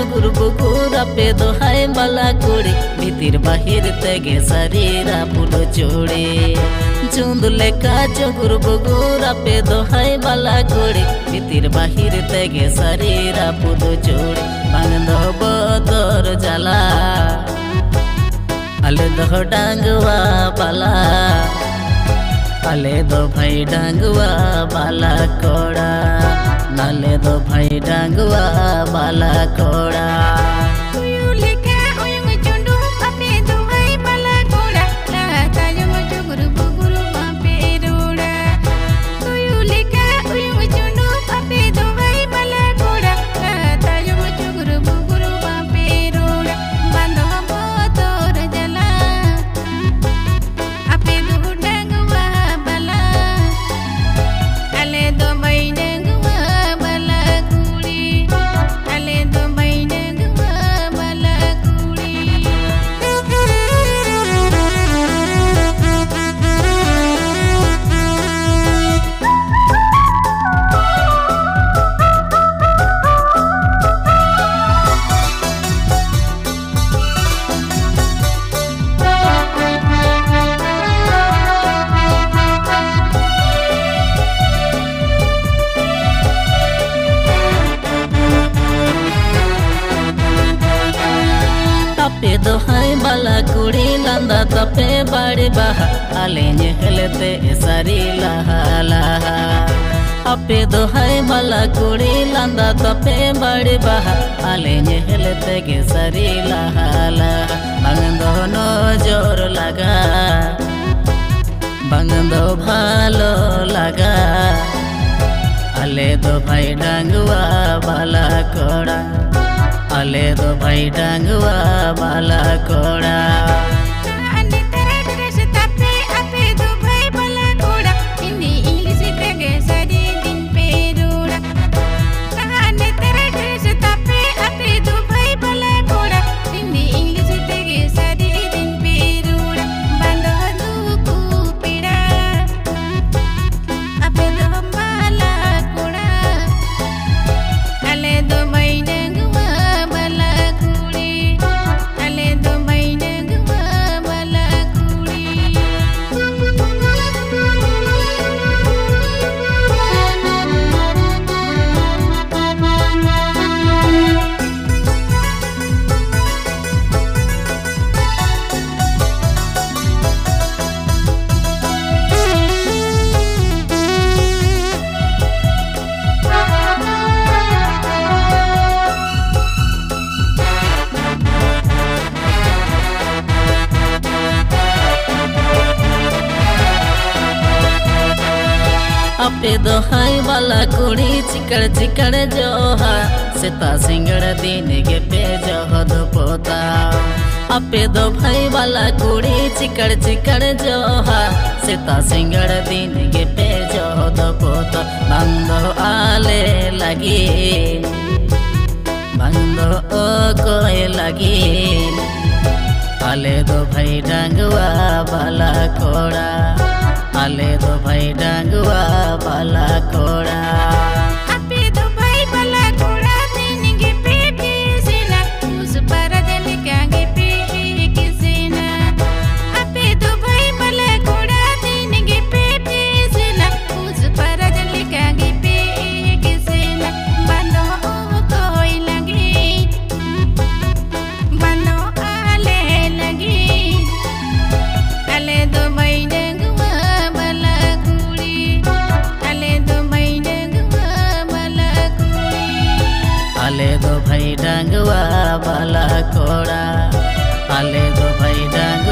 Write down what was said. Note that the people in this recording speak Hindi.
चुगुर बुगुर पे दो हाय बाला कुड़ी भीतर बाहिर तेगे शरीरा पुलो चोड़े चुंद लेका चुगुर बुगुर पे दो हाय बाला कुड़ी भीतर बाहिर तेगे शरीरा पुलो चोड़े बांगदो बदर जाला अले दो डांगवा बाला अले दो भाई डांगवा बाला कोड़ा नाले दो भाई डांगवा बाला कोड़ा तपे दो हाय बाला कुड़ी लंदा तपे बाड़ी बहा आले हेलते सारी लहा लहा अपे दो हाय बाला कुड़ी लंदा तपे बाड़ी बहा आले हेलते गे सारी लहा लहा बांगदो नजर लगा बांगदो भालो लगा आले दो भाई डांगवा बाला कोड़ा अले दो भाई डांगवा बाला कोड़ा अपे दो हाय बाला कुड़ी चिकड़ चिकड़ जोहा सेता सिंगड़ दिन के पे जोहद पोता अपे दो भाई बाला कुड़ी चिकड़ चिकड़ जोहा सेता सिंगड़ दिन के पे जोहद पोता बंदो आले लगी बंदो ओ कोई लगी आले दो भाई डांगवा बाला कोड़ा आले दो भाई डांगवा बाला कोड़ा अपे दो भाई बाला कोड़ा दिन के पे किसना उस पर दिल के पे किसना अपे दो भाई बाला कोड़ा दिन के पे किसना उस पर दिल के पे किसना बंदो कोई लगी बंदो आले लगी आले दो भाई आले दो भाई डांगवा बाला कोड़ा आले दो भाई डांग